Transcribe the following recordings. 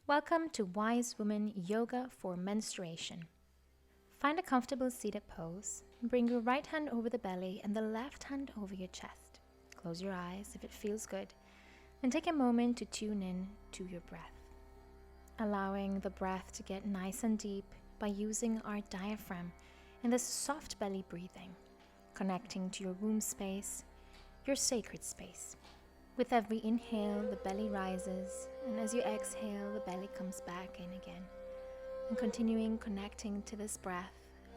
Welcome to Wise Woman Yoga for Menstruation. Find a comfortable seated pose. Bring your right hand over the belly and the left hand over your chest. Close your eyes if it feels good, and take a moment to tune in to your breath. Allowing the breath to get nice and deep by using our diaphragm and this soft belly breathing, connecting to your womb space, your sacred space. With every inhale, the belly rises, and as you exhale, the belly comes back in again. And continuing connecting to this breath,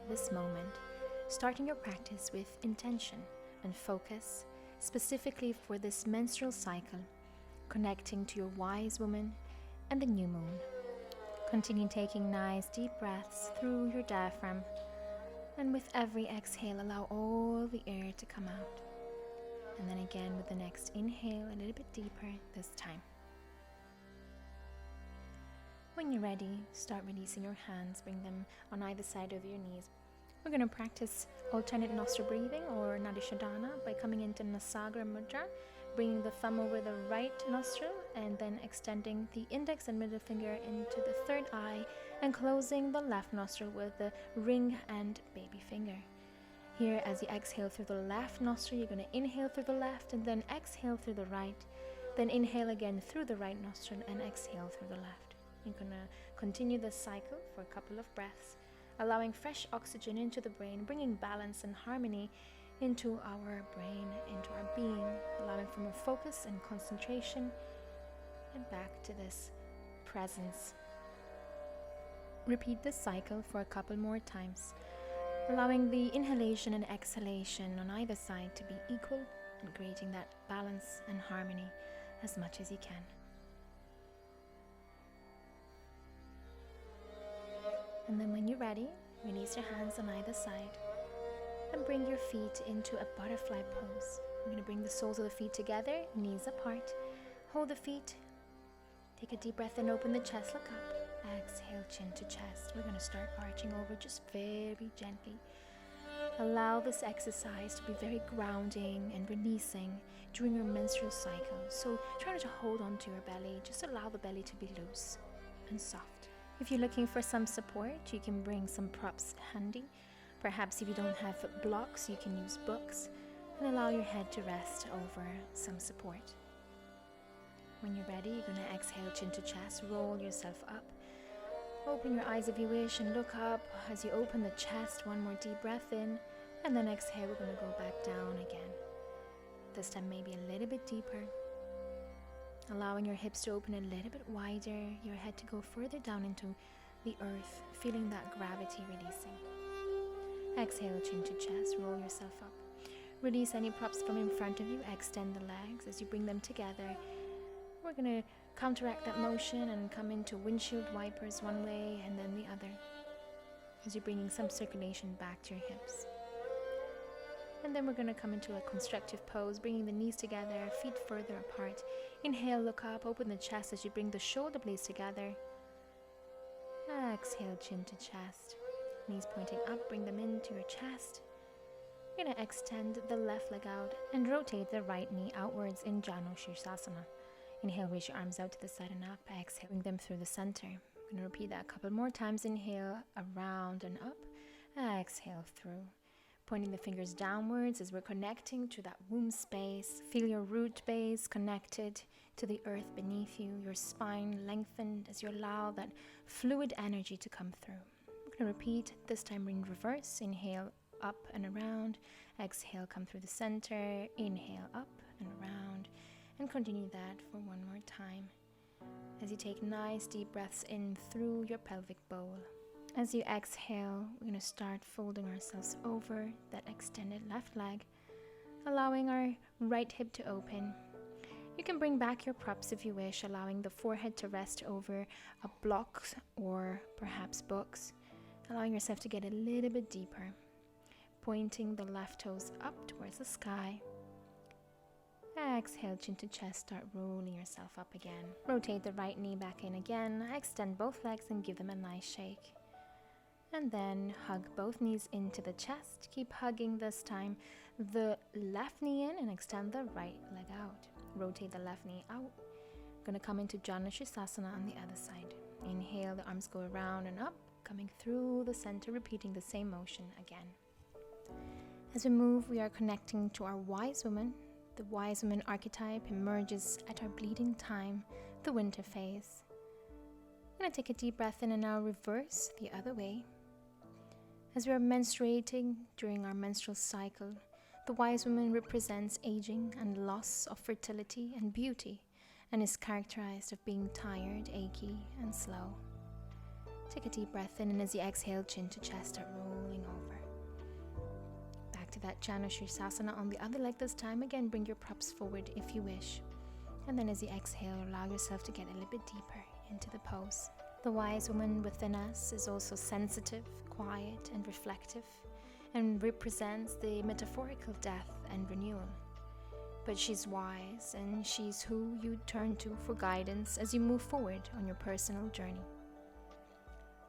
this moment, starting your practice with intention and focus, specifically for this menstrual cycle, connecting to your wise woman and the new moon. Continue taking nice deep breaths through your diaphragm, and with every exhale, allow all the air to come out. And then again with the next inhale, a little bit deeper this time. When you're ready, start releasing your hands, bring them on either side of your knees. We're going to practice alternate nostril breathing or Nadishadana by coming into Nasagra Mudra, bringing the thumb over the right nostril and then extending the index and middle finger into the third eye and closing the left nostril with the ring and baby finger. Here, as you exhale through the left nostril, you're going to inhale through the left and then exhale through the right. Then inhale again through the right nostril and exhale through the left. You're going to continue this cycle for a couple of breaths, allowing fresh oxygen into the brain, bringing balance and harmony into our brain, into our being, allowing for more focus and concentration, and back to this presence. Repeat this cycle for a couple more times, allowing the inhalation and exhalation on either side to be equal and creating that balance and harmony as much as you can. And then when you're ready, release your hands on either side and bring your feet into a butterfly pose. I'm going to bring the soles of the feet together, knees apart. Hold the feet. Take a deep breath and open the chest, look up. Exhale, chin to chest. We're going to start arching over just very gently. Allow this exercise to be very grounding and releasing during your menstrual cycle. So try not to hold on to your belly. Just allow the belly to be loose and soft. If you're looking for some support, you can bring some props handy. Perhaps if you don't have blocks, you can use books, and allow your head to rest over some support. When you're ready, you're going to exhale, chin to chest, roll yourself up. Open your eyes if you wish and look up. As you open the chest, one more deep breath in, and then exhale, we're going to go back down again. This time maybe a little bit deeper. Allowing your hips to open a little bit wider, your head to go further down into the earth, feeling that gravity releasing. Exhale, chin to chest, roll yourself up. Release any props from in front of you, extend the legs as you bring them together. We're going to counteract that motion and come into windshield wipers one way and then the other, as you're bringing some circulation back to your hips. And then we're going to come into a constructive pose, bringing the knees together, feet further apart. Inhale, look up, open the chest as you bring the shoulder blades together. Exhale, chin to chest. Knees pointing up, bring them into your chest. You're going to extend the left leg out and rotate the right knee outwards in Janu Shirsasana. Inhale, reach your arms out to the side and up. Exhale, bring them through the center. I'm going to repeat that a couple more times. Inhale, around and up. Exhale, through. Pointing the fingers downwards as we're connecting to that womb space. Feel your root base connected to the earth beneath you. Your spine lengthened as you allow that fluid energy to come through. We're going to repeat, this time in reverse. Inhale, up and around. Exhale, come through the center. Inhale, up and around. And continue that for one more time as you take nice deep breaths in through your pelvic bowl. As you exhale, we're going to start folding ourselves over that extended left leg, allowing our right hip to open. You can bring back your props if you wish, allowing the forehead to rest over a block or perhaps books, allowing yourself to get a little bit deeper, pointing the left toes up towards the sky. Exhale, chin to chest, start rolling yourself up again. Rotate the right knee back in again, extend both legs and give them a nice shake. And then hug both knees into the chest. Keep hugging this time the left knee in and extend the right leg out. Rotate the left knee out. Going to come into Janu Shirsasana on the other side. Inhale, the arms go around and up, coming through the center, repeating the same motion again. As we move, we are connecting to our wise woman. The wise woman archetype emerges at our bleeding time, the winter phase. I'm going to take a deep breath in and now reverse the other way. As we are menstruating during our menstrual cycle, the wise woman represents aging and loss of fertility and beauty, and is characterized of being tired, achy, and slow. Take a deep breath in, and as you exhale, chin to chest, start rolling over. Back to that Janu Shirsasana on the other leg this time. Again, bring your props forward if you wish. And then as you exhale, allow yourself to get a little bit deeper into the pose. The wise woman within us is also sensitive, quiet, and reflective, and represents the metaphorical death and renewal. But she's wise, and she's who you turn to for guidance as you move forward on your personal journey.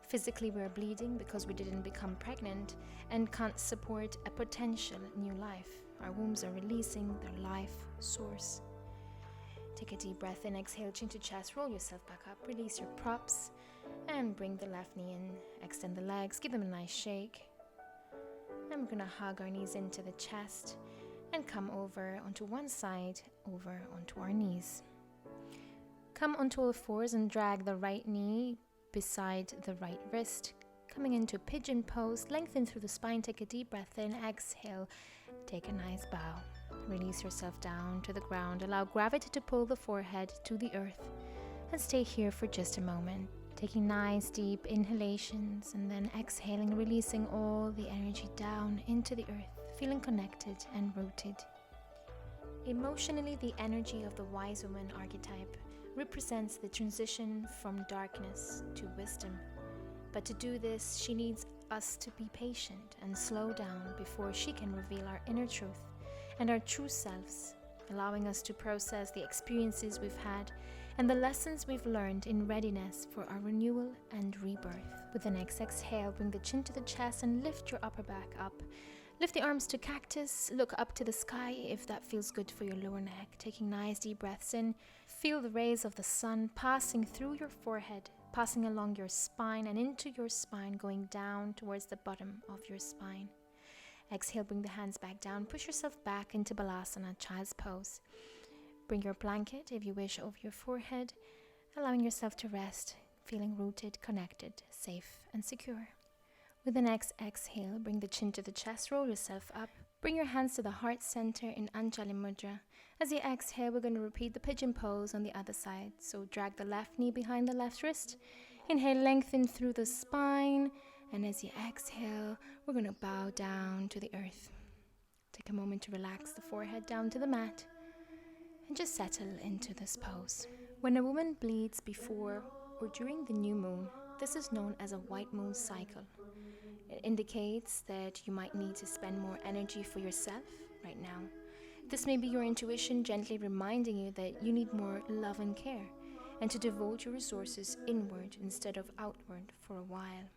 Physically, we're bleeding because we didn't become pregnant and can't support a potential new life. Our wombs are releasing their life source. Take a deep breath in, exhale, chin to chest, roll yourself back up, release your props, and bring the left knee in, extend the legs, give them a nice shake. And we're going to hug our knees into the chest and come over onto one side, over onto our knees. Come onto all fours and drag the right knee beside the right wrist. Coming into pigeon pose, lengthen through the spine, take a deep breath in, exhale, take a nice bow. Release yourself down to the ground, allow gravity to pull the forehead to the earth, and stay here for just a moment. Taking nice deep inhalations and then exhaling, releasing all the energy down into the earth, feeling connected and rooted. Emotionally, the energy of the wise woman archetype represents the transition from darkness to wisdom. But to do this, she needs us to be patient and slow down before she can reveal our inner truth and our true selves, allowing us to process the experiences we've had and the lessons we've learned in readiness for our renewal and rebirth. With the next exhale, bring the chin to the chest and lift your upper back up. Lift the arms to cactus, look up to the sky if that feels good for your lower neck. Taking nice deep breaths in, feel the rays of the sun passing through your forehead, passing along your spine and into your spine, going down towards the bottom of your spine. Exhale, bring the hands back down, push yourself back into Balasana, child's pose. Bring your blanket, if you wish, over your forehead, allowing yourself to rest, feeling rooted, connected, safe, and secure. With the next exhale, bring the chin to the chest, roll yourself up. Bring your hands to the heart center in Anjali Mudra. As you exhale, we're going to repeat the pigeon pose on the other side. So drag the left knee behind the left wrist. Inhale, lengthen through the spine. And as you exhale, we're going to bow down to the earth. Take a moment to relax the forehead down to the mat. And just settle into this pose. When a woman bleeds before or during the new moon, this is known as a white moon cycle. It indicates that you might need to spend more energy for yourself right now. This may be your intuition gently reminding you that you need more love and care, and to devote your resources inward instead of outward for a while.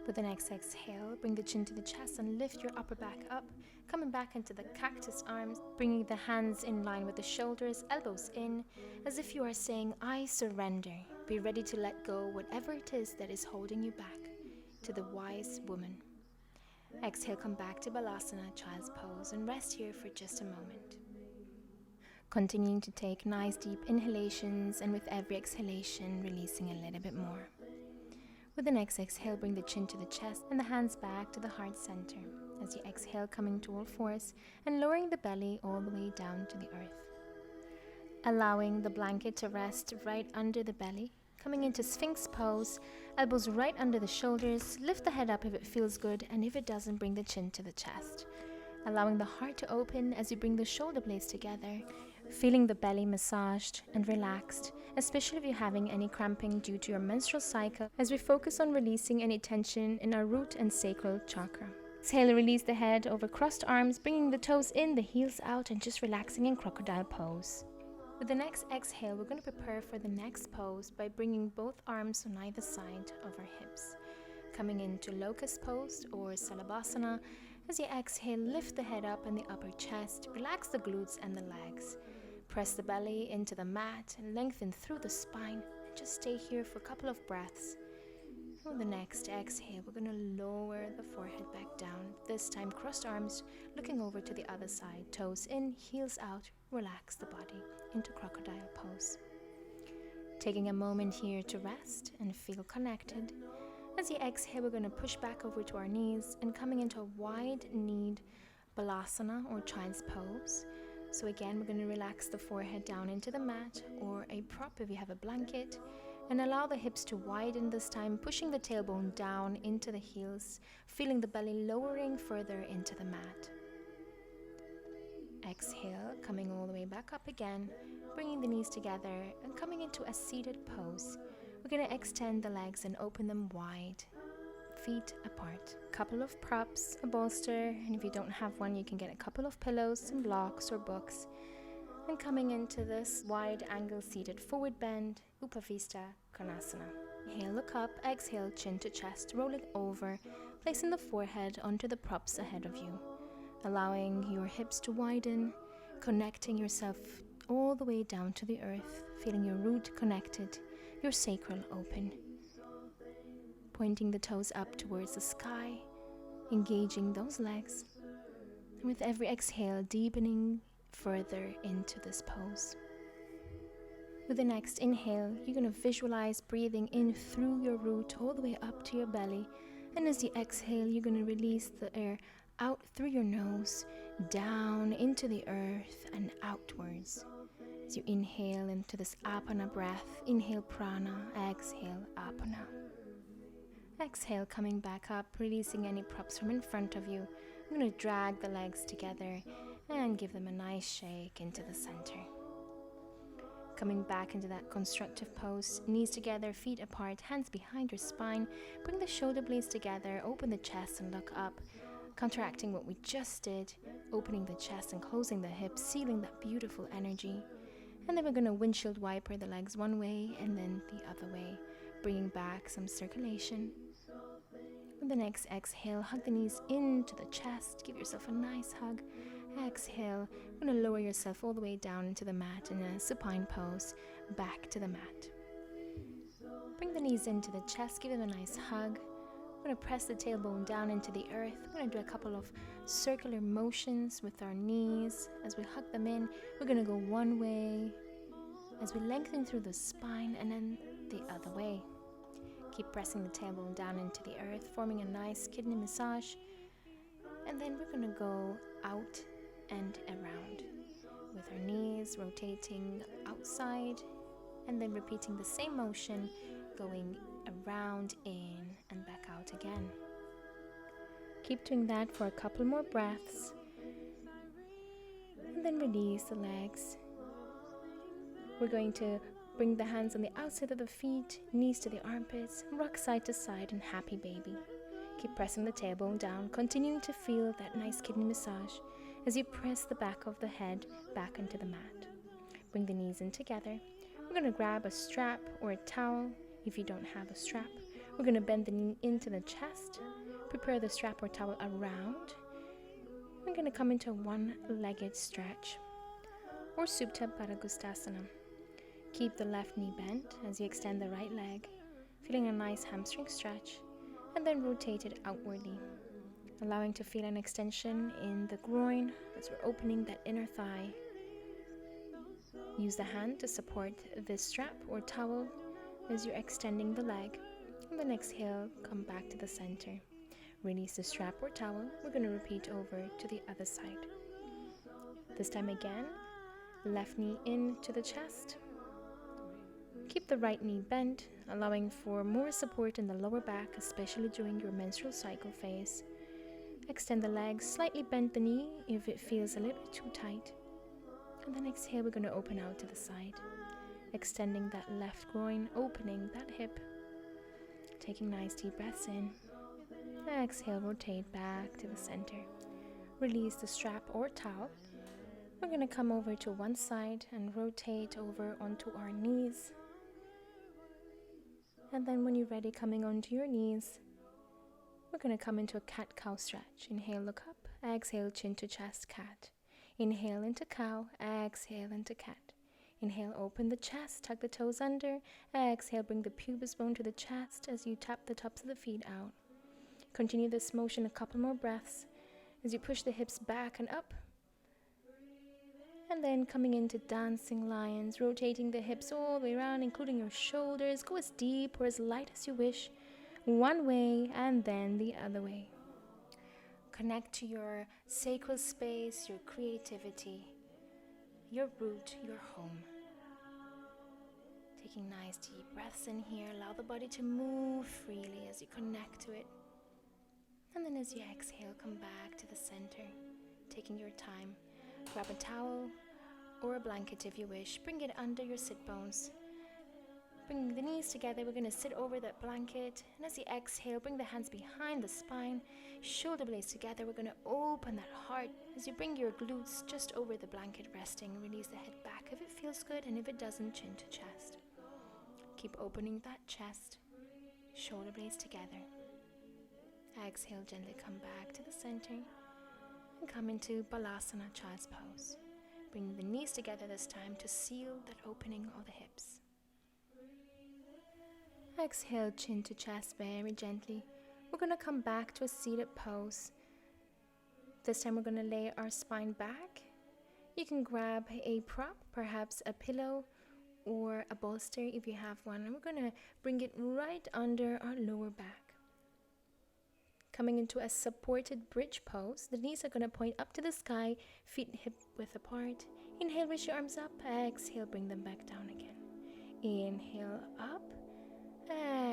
With the next exhale, bring the chin to the chest and lift your upper back up, coming back into the cactus arms, bringing the hands in line with the shoulders, elbows in, as if you are saying, I surrender. Be ready to let go whatever it is that is holding you back, to the wise woman. Exhale, come back to Balasana, child's pose, and rest here for just a moment. Continuing to take nice deep inhalations, and with every exhalation, releasing a little bit more. With the next exhale, bring the chin to the chest and the hands back to the heart center. As you exhale, coming to all fours and lowering the belly all the way down to the earth. Allowing the blanket to rest right under the belly. Coming into Sphinx pose, elbows right under the shoulders, lift the head up if it feels good, and if it doesn't, bring the chin to the chest. Allowing the heart to open as you bring the shoulder blades together, feeling the belly massaged and relaxed, especially if you're having any cramping due to your menstrual cycle, as we focus on releasing any tension in our root and sacral chakra. Exhale, release the head over crossed arms, bringing the toes in, the heels out, and just relaxing in crocodile pose. With the next exhale, we're going to prepare for the next pose by bringing both arms on either side of our hips. Coming into locust pose or salabhasana. As you exhale, lift the head up and the upper chest, relax the glutes and the legs. Press the belly into the mat and lengthen through the spine. And just stay here for a couple of breaths. On the next exhale, we're going to lower the forehead back down. This time, crossed arms, looking over to the other side. Toes in, heels out. Relax the body into crocodile pose. Taking a moment here to rest and feel connected. As you exhale, we're going to push back over to our knees and coming into a wide-kneed balasana or child's pose. So again, we're going to relax the forehead down into the mat or a prop if you have a blanket, and allow the hips to widen this time, pushing the tailbone down into the heels, feeling the belly lowering further into the mat. Exhale, coming all the way back up again, bringing the knees together and coming into a seated pose. We're going to extend the legs and open them wide, feet apart. Couple of props, a bolster, and if you don't have one, you can get a couple of pillows, some blocks or books. And coming into this wide angle seated forward bend, Upavista Konasana. Inhale, look up, exhale, chin to chest, rolling over, placing the forehead onto the props ahead of you, allowing your hips to widen, connecting yourself all the way down to the earth, feeling your root connected, your sacral open. Pointing the toes up towards the sky, engaging those legs. And with every exhale, deepening further into this pose. With the next inhale, you're going to visualize breathing in through your root all the way up to your belly. And as you exhale, you're going to release the air out through your nose, down into the earth and outwards. As you inhale into this apana breath, inhale prana, exhale apana. Exhale, coming back up, releasing any props from in front of you. I'm going to drag the legs together and give them a nice shake into the center. Coming back into that constructive pose, knees together, feet apart, hands behind your spine. Bring the shoulder blades together, open the chest and look up, contracting what we just did, opening the chest and closing the hips, sealing that beautiful energy. And then we're going to windshield wiper the legs one way and then the other way, bringing back some circulation. With the next exhale, hug the knees into the chest, give yourself a nice hug. Exhale, you're going to lower yourself all the way down into the mat in a supine pose, back to the mat. Bring the knees into the chest, give them a nice hug. We're going to press the tailbone down into the earth. We're going to do a couple of circular motions with our knees. As we hug them in, we're going to go one way as we lengthen through the spine and then the other way. Keep pressing the tailbone down into the earth, forming a nice kidney massage. And then we're going to go out and around with our knees rotating outside and then repeating the same motion, going around, in and back out again. Keep doing that for a couple more breaths and then release the legs. We're going to bring the hands on the outside of the feet, knees to the armpits, rock side to side and happy baby. Keep pressing the tailbone down, continuing to feel that nice kidney massage as you press the back of the head back into the mat. Bring the knees in together. We're going to grab a strap or a towel if you don't have a strap. We're going to bend the knee into the chest, prepare the strap or towel around. We're going to come into a one-legged stretch or Supta Padangusthasana. Keep the left knee bent as you extend the right leg, feeling a nice hamstring stretch, and then rotate it outwardly, allowing to feel an extension in the groin as we're opening that inner thigh. Use the hand to support this strap or towel as you're extending the leg. On the next exhale, come back to the center. Release the strap or towel. We're going to repeat over to the other side. This time again, left knee into the chest. Keep the right knee bent, allowing for more support in the lower back, especially during your menstrual cycle phase. Extend the legs, slightly bend the knee if it feels a little bit too tight. And then exhale, we're going to open out to the side, extending that left groin, opening that hip. Taking nice deep breaths in. Exhale, rotate back to the center. Release the strap or towel. We're going to come over to one side and rotate over onto our knees. And then when you're ready, coming onto your knees, we're going to come into a cat-cow stretch. Inhale, look up. Exhale, chin to chest, cat. Inhale into cow. Exhale into cat. Inhale, open the chest, tuck the toes under. Exhale, bring the pubis bone to the chest as you tap the tops of the feet out. Continue this motion a couple more breaths as you push the hips back and up. And then coming into dancing lions, rotating the hips all the way around, including your shoulders. Go as deep or as light as you wish. One way and then the other way. Connect to your sacral space, your creativity, your root, your home. Taking nice deep breaths in here. Allow the body to move freely as you connect to it. And then as you exhale, come back to the center, taking your time. Grab a towel or a blanket if you wish. Bring it under your sit bones. Bring the knees together. We're going to sit over that blanket. And as you exhale, bring the hands behind the spine. Shoulder blades together. We're going to open that heart as you bring your glutes just over the blanket, resting. Release the head back if it feels good, and if it doesn't, chin to chest. Keep opening that chest. Shoulder blades together. Exhale, gently come back to the center and come into Balasana, Child's Pose. Bring the knees together this time to seal that opening of the hips. Exhale, chin to chest very gently. We're going to come back to a seated pose. This time we're going to lay our spine back. You can grab a prop, perhaps a pillow or a bolster if you have one, and we're going to bring it right under our lower back. Coming into a supported bridge pose, the knees are going to point up to the sky, feet hip width apart. Inhale, reach your arms up. Exhale, bring them back down again. Inhale, up.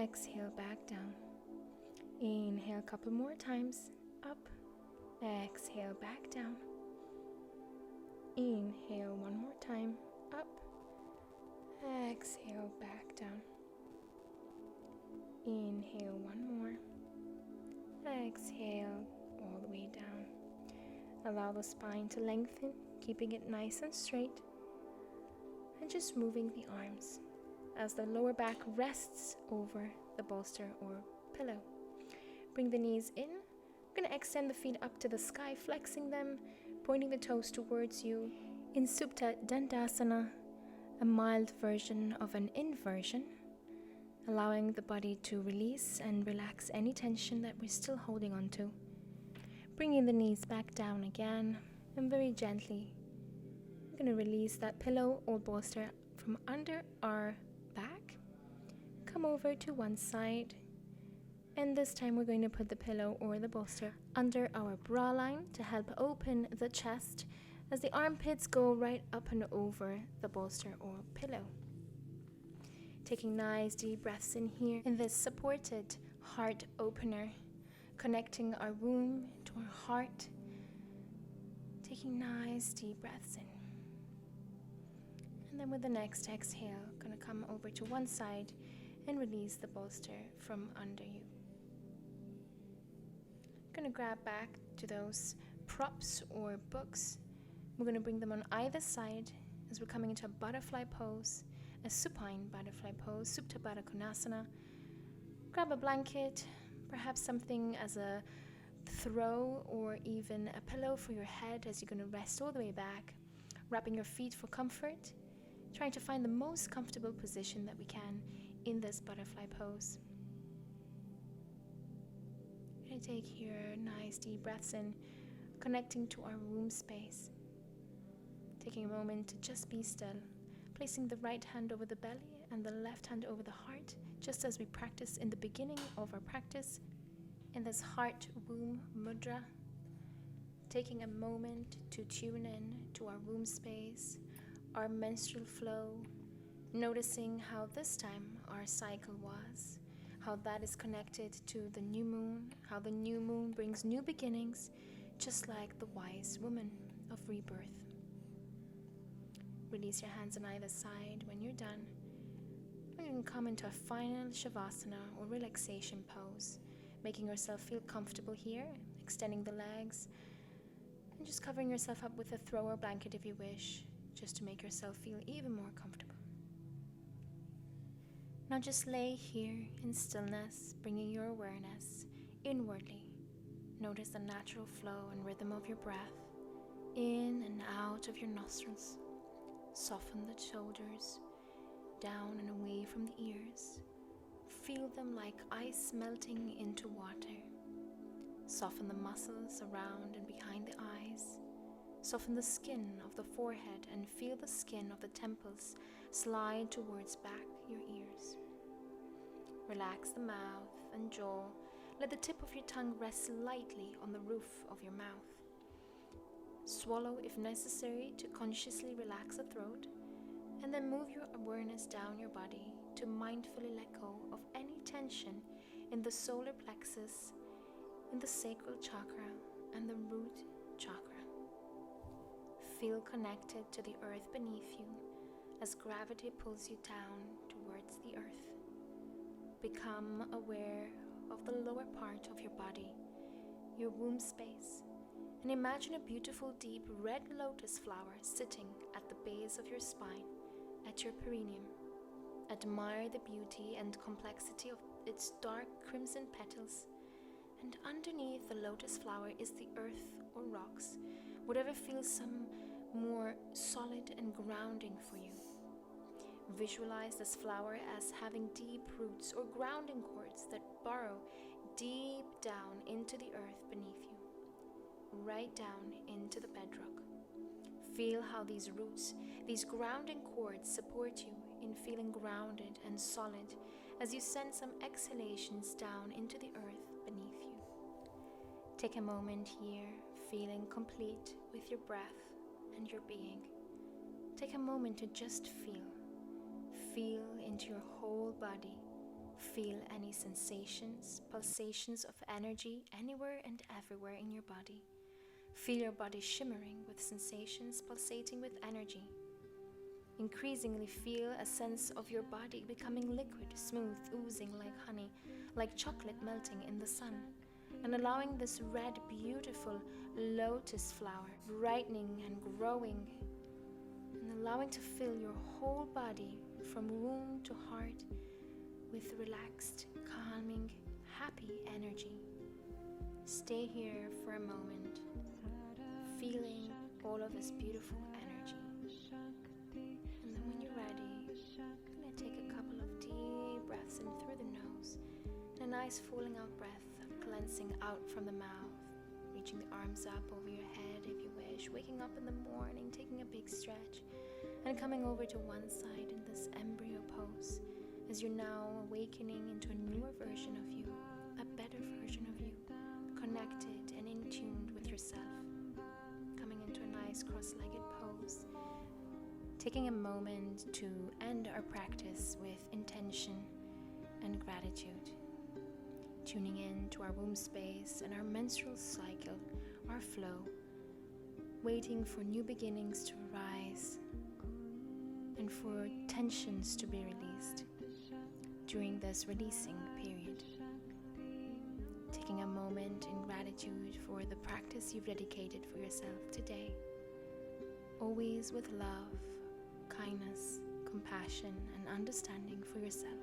Exhale, back down. Inhale, a couple more times. Up. Exhale, back down. Inhale, one more time. Up. Exhale, back down. Inhale, one more. Exhale all the way down. Allow the spine to lengthen, keeping it nice and straight. And just moving the arms as the lower back rests over the bolster or pillow. Bring the knees in. We're going to extend the feet up to the sky, flexing them, pointing the toes towards you. In Supta Dandasana, a mild version of an inversion, allowing the body to release and relax any tension that we're still holding on to. Bringing the knees back down again, and very gently, we're going to release that pillow or bolster from under our back. Come over to one side, and this time we're going to put the pillow or the bolster under our bra line to help open the chest as the armpits go right up and over the bolster or pillow. Taking nice deep breaths in here in this supported heart opener, connecting our womb to our heart. Taking nice deep breaths in. And then with the next exhale, gonna come over to one side and release the bolster from under you. Gonna grab back to those props or books. We're gonna bring them on either side as we're coming into a butterfly pose. A supine butterfly pose, Supta Baddha Konasana. Grab a blanket, perhaps something as a throw or even a pillow for your head as you're going to rest all the way back, wrapping your feet for comfort, trying to find the most comfortable position that we can in this butterfly pose. We're going to take here nice deep breaths in, connecting to our womb space. Taking a moment to just be still. Placing the right hand over the belly and the left hand over the heart, just as we practice in the beginning of our practice in this heart womb mudra. Taking a moment to tune in to our womb space, our menstrual flow, noticing how this time our cycle was, how that is connected to the new moon, how the new moon brings new beginnings, just like the wise woman of rebirth. Release your hands on either side when you're done. You can come into a final Shavasana or relaxation pose, making yourself feel comfortable here, extending the legs, and just covering yourself up with a throw or blanket if you wish, just to make yourself feel even more comfortable. Now just lay here in stillness, bringing your awareness inwardly. Notice the natural flow and rhythm of your breath, in and out of your nostrils. Soften the shoulders, down and away from the ears. Feel them like ice melting into water. Soften the muscles around and behind the eyes. Soften the skin of the forehead and feel the skin of the temples slide towards back your ears. Relax the mouth and jaw. Let the tip of your tongue rest lightly on the roof of your mouth. Swallow if necessary to consciously relax the throat, and then move your awareness down your body to mindfully let go of any tension in the solar plexus, in the sacral chakra, and the root chakra. Feel connected to the earth beneath you as gravity pulls you down towards the earth. Become aware of the lower part of your body, your womb space, and imagine a beautiful deep red lotus flower sitting at the base of your spine, at your perineum. Admire the beauty and complexity of its dark crimson petals, and underneath the lotus flower is the earth or rocks, whatever feels some more solid and grounding for you. Visualize this flower as having deep roots or grounding cords that burrow deep down into the earth beneath you, right down into the bedrock. Feel how these roots, these grounding cords support you in feeling grounded and solid as you send some exhalations down into the earth beneath you. Take a moment here, feeling complete with your breath and your being. Take a moment to just feel. Feel into your whole body. Feel any sensations, pulsations of energy anywhere and everywhere in your body. Feel your body shimmering with sensations, pulsating with energy. Increasingly feel a sense of your body becoming liquid, smooth, oozing like honey, like chocolate melting in the sun, and allowing this red, beautiful lotus flower brightening and growing, and allowing to fill your whole body from womb to heart with relaxed, calming, happy energy. Stay here for a moment, feeling all of this beautiful energy. And then when you're ready, I'm going to take a couple of deep breaths in through the nose, and a nice falling out breath of cleansing out from the mouth, reaching the arms up over your head if you wish, waking up in the morning, taking a big stretch, and coming over to one side in this embryo pose as you're now awakening into a newer version of you, a better version of you, connected and in tune with yourself. Coming into a nice cross-legged pose, taking a moment to end our practice with intention and gratitude, tuning in to our womb space and our menstrual cycle, our flow, waiting for new beginnings to arise and for tensions to be released during this releasing period. Taking a moment in gratitude for the practice you've dedicated for yourself today, always with love, kindness, compassion, and understanding for yourself.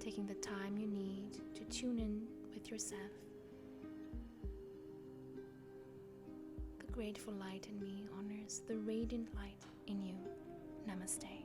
Taking the time you need to tune in with yourself. The grateful light in me honors the radiant light in you. Namaste.